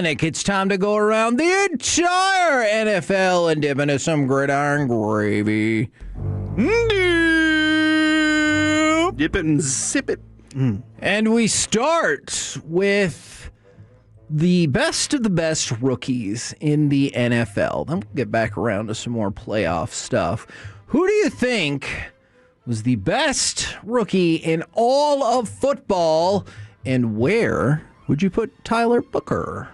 Nick, it's time to go around the entire NFL and dip into some gridiron gravy. Dip it and sip it. And we start with the best of the best rookies in the NFL. Then we'll get back around to some more playoff stuff. Who do you think was the best rookie in all of football, and where would you put Tyler Booker?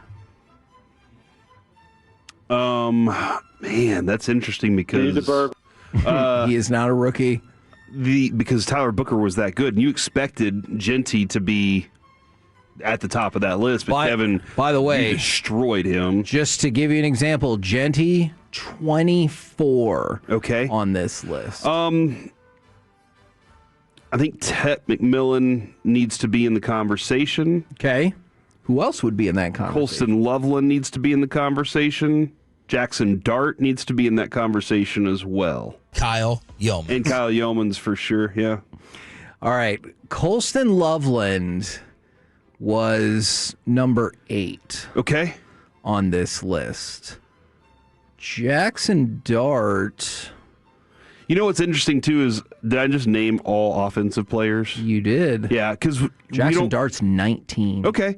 Man, that's interesting because He is not a rookie. because Tyler Booker was that good, and you expected Genty to be at the top of that list, but Kevin, by the way, you destroyed him. Just to give you an example, Genty 24 Okay. on this list. I think Tet McMillan needs to be in the conversation. Okay. Who else would be in that conversation? Colston Loveland needs to be in the conversation. Jackson Dart needs to be in that conversation as well. Kyle Yeoman. And Kyle Yeomans for sure, yeah. All right. Colston Loveland was number 8 Okay. on this list. Jackson Dart. You know what's interesting, too, is did I just name all offensive players? You did. Yeah, because Jackson Dart's 19. Okay.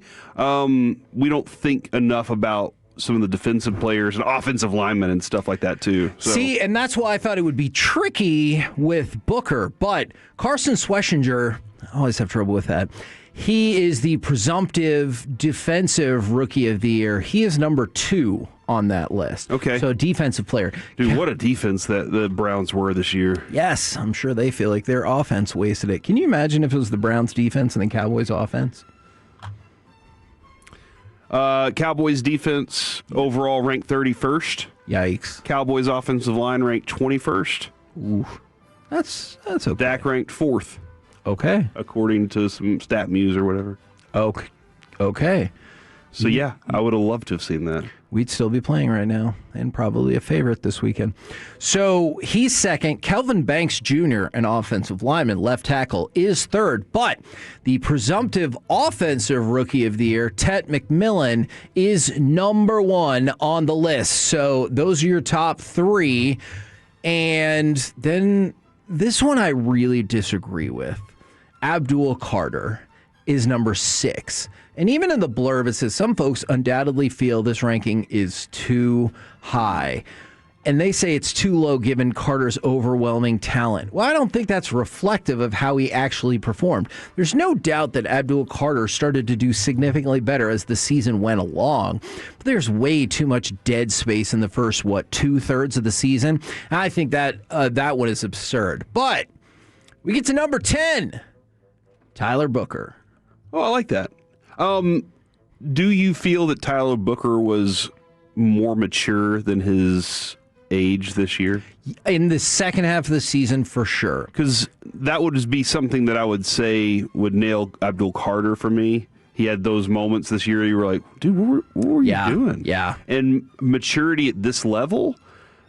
We don't think enough about some of the defensive players and offensive linemen and stuff like that, too. So. See, and that's why I thought it would be tricky with Booker. But Carson Schwessinger, I always have trouble with that. He is the presumptive defensive rookie of the year. He is number 2 on that list. Okay. So defensive player. Dude, what a defense that the Browns were this year. Yes, I'm sure they feel like their offense wasted it. Can you imagine if it was the Browns defense and the Cowboys offense? Cowboys defense overall ranked 31st. Yikes. Cowboys offensive line ranked 21st. Oof. That's okay. Dak ranked 4th, Okay. according to some stat muse or whatever. Okay. So, yeah, I would have loved to have seen that. We'd still be playing right now and probably a favorite this weekend. So he's second. Kelvin Banks Jr., an offensive lineman, left tackle, is third. But the presumptive offensive rookie of the year, Tet McMillan, is number 1 on the list. So those are your top 3. And then this one I really disagree with. Abdul Carter is number 6. And even in the blurb, it says some folks undoubtedly feel this ranking is too high. And they say it's too low given Carter's overwhelming talent. Well, I don't think that's reflective of how he actually performed. There's no doubt that Abdul Carter started to do significantly better as the season went along. But there's way too much dead space in the first, 2/3 of the season. And I think that that one is absurd. But we get to number 10, Tyler Booker. Oh, I like that. Do you feel that Tyler Booker was more mature than his age this year? In the second half of the season, for sure. Because that would just be something that I would say would nail Abdul Carter for me. He had those moments this year you were like, dude, what were you doing? Yeah. And maturity at this level,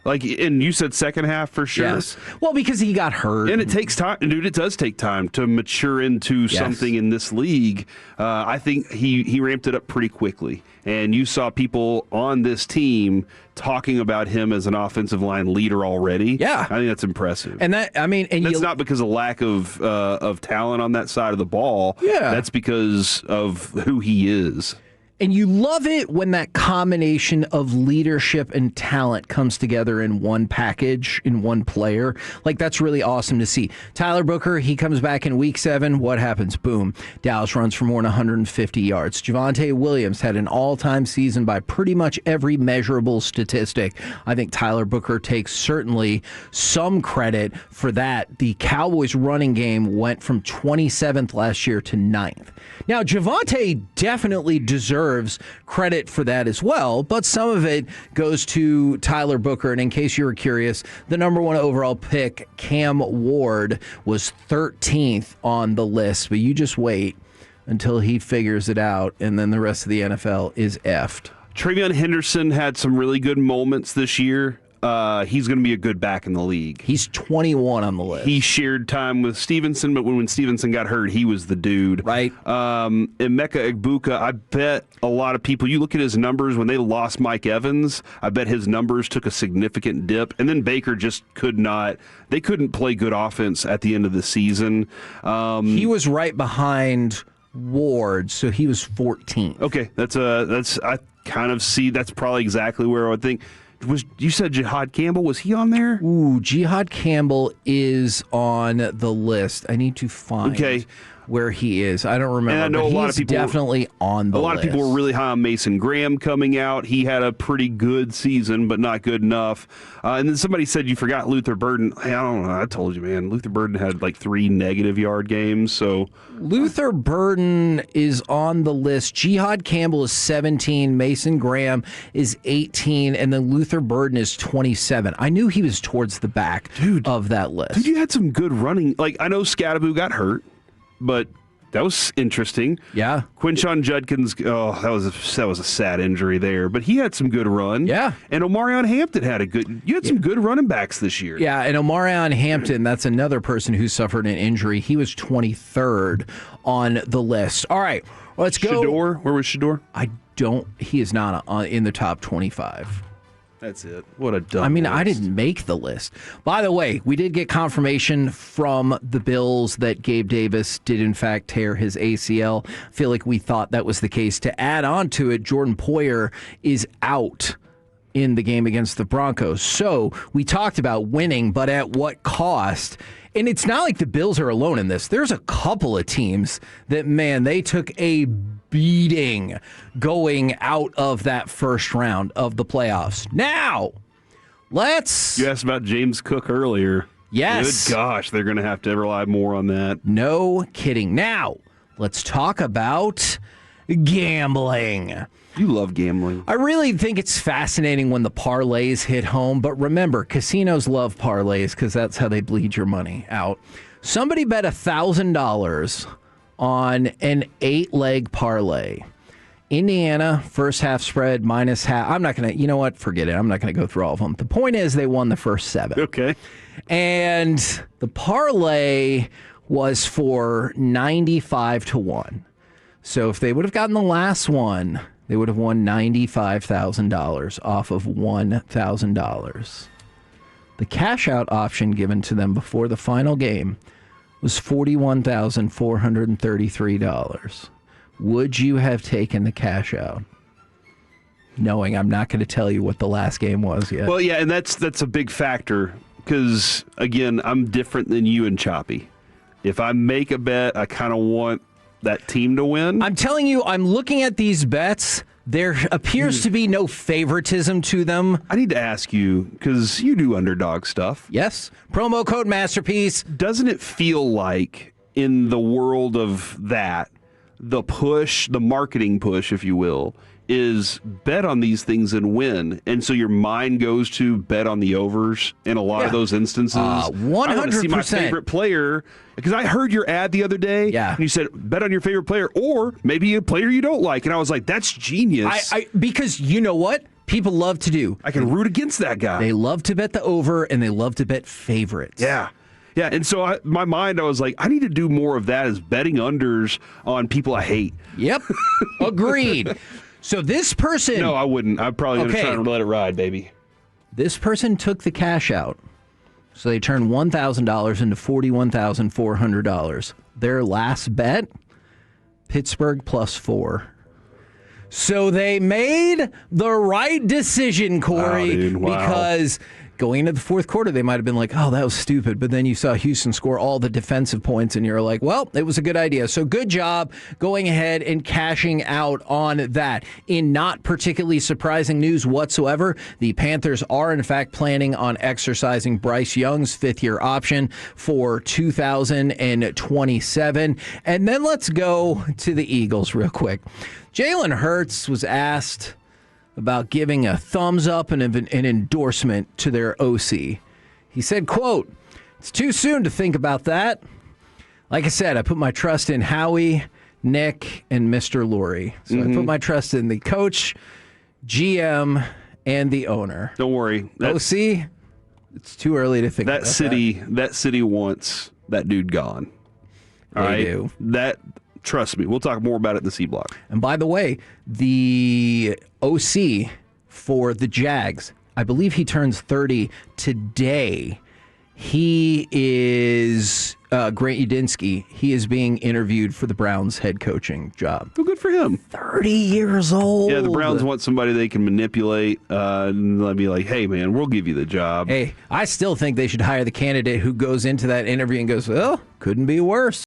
and you said second half for sure. Yes. Well, because he got hurt. And it takes time. Dude, it does take time to mature into something in this league. I think he ramped it up pretty quickly. And you saw people on this team talking about him as an offensive line leader already. Yeah. I think that's impressive. And that's not because of lack of talent on that side of the ball. Yeah. That's because of who he is. And you love it when that combination of leadership and talent comes together in one package, in one player. That's really awesome to see. Tyler Booker, he comes back in week 7. What happens? Boom. Dallas runs for more than 150 yards. Javonte Williams had an all-time season by pretty much every measurable statistic. I think Tyler Booker takes certainly some credit for that. The Cowboys running game went from 27th last year to 9th. Now, Javonte definitely deserves credit for that as well, but some of it goes to Tyler Booker. And in case you were curious, the number 1 overall pick, Cam Ward, was 13th on the list. But you just wait until he figures it out, and then the rest of the NFL is effed. TreVeyon Henderson had some really good moments this year. he's going to be a good back in the league. He's 21 on the list. He shared time with Stevenson, but when Stevenson got hurt, he was the dude. Right. Emeka Egbuka, I bet a lot of people, you look at his numbers when they lost Mike Evans, I bet his numbers took a significant dip. And then Baker just they couldn't play good offense at the end of the season. He was right behind Ward, so he was 14th. Okay, I kind of see that's probably exactly where I would think. You said Jihad Campbell, was he on there? Ooh, Jihad Campbell is on the list. I need to find where he is. I don't remember. And I know a lot of people definitely on the list. A lot of people were really high on Mason Graham coming out. He had a pretty good season, but not good enough. And then somebody said you forgot Luther Burden. I don't know. I told you, man. Luther Burden had like 3 negative yard games. So Luther Burden is on the list. Jihad Campbell is 17. Mason Graham is 18. And then Luther Burden is 27. I knew he was towards the back of that list. Dude, you had some good running. Like, I know Scadaboo got hurt, but that was interesting. Yeah. Quinshon Judkins, that was a sad injury there, but he had some good run. Yeah. And Omarion Hampton you had some good running backs this year. Yeah, and Omarion Hampton, that's another person who suffered an injury. He was 23rd on the list. All right, let's go. Shador, where was Shador? He is not in the top 25. That's it. What a dumb list. I didn't make the list. By the way, we did get confirmation from the Bills that Gabe Davis did, in fact, tear his ACL. I feel like we thought that was the case. To add on to it, Jordan Poyer is out in the game against the Broncos. So we talked about winning, but at what cost? And it's not like the Bills are alone in this. There's a couple of teams that, man, they took a beating going out of that first round of the playoffs. Now, You asked about James Cook earlier. Yes. Good gosh, they're going to have to rely more on that. No kidding. Now, let's talk about gambling. You love gambling. I really think it's fascinating when the parlays hit home, but remember, casinos love parlays because that's how they bleed your money out. Somebody bet $1,000 on an 8-leg parlay. Indiana, first half spread, minus half. I'm not going to, you know what? Forget it. I'm not going to go through all of them. The point is they won the first 7. Okay. And the parlay was for 95-1. So if they would have gotten the last one, they would have won $95,000 off of $1,000. The cash out option given to them before the final game was $41,433. Would you have taken the cash out? Knowing I'm not going to tell you what the last game was yet. Well, yeah, and that's a big factor because, again, I'm different than you and Choppy. If I make a bet, I kind of want that team to win. I'm telling you, I'm looking at these bets. There appears to be no favoritism to them. I need to ask you, because you do underdog stuff. Yes. Promo code Masterpiece. Doesn't it feel like in the world of that, the marketing push, if you will, is bet on these things and win. And so your mind goes to bet on the overs in a lot of those instances. 100%. I want to see my favorite player, because I heard your ad the other day. Yeah. And you said bet on your favorite player or maybe a player you don't like. And I was like, that's genius. Because you know what? People love to do. I can root against that guy. They love to bet the over and they love to bet favorites. Yeah. Yeah, and so I was like, I need to do more of that as betting unders on people I hate. Yep. Agreed. So this person... No, I wouldn't. I'm probably going to try and let it ride, baby. This person took the cash out. So they turned $1,000 into $41,400. Their last bet, Pittsburgh +4. So they made the right decision, Corey, because going into the fourth quarter, they might have been like, oh, that was stupid. But then you saw Houston score all the defensive points, and you're like, well, it was a good idea. So good job going ahead and cashing out on that. In not particularly surprising news whatsoever, the Panthers are, in fact, planning on exercising Bryce Young's fifth-year option for 2027. And then let's go to the Eagles real quick. Jalen Hurts was asked about giving a thumbs up and an endorsement to their OC. He said, quote, "It's too soon to think about that. Like I said, I put my trust in Howie, Nick, and Mr. Lurie. So I put my trust in the coach, GM, and the owner. Don't worry. OC, it's too early to think that about city. That city wants that dude gone. All right? They do. Trust me. We'll talk more about it in the C block. And by the way, the OC for the Jags, I believe he turns 30 today. He is Grant Udinsky. He is being interviewed for the Browns head coaching job. Well, good for him. 30 years old. Yeah, the Browns want somebody they can manipulate and be like, hey, man, we'll give you the job. Hey, I still think they should hire the candidate who goes into that interview and goes, well, couldn't be worse.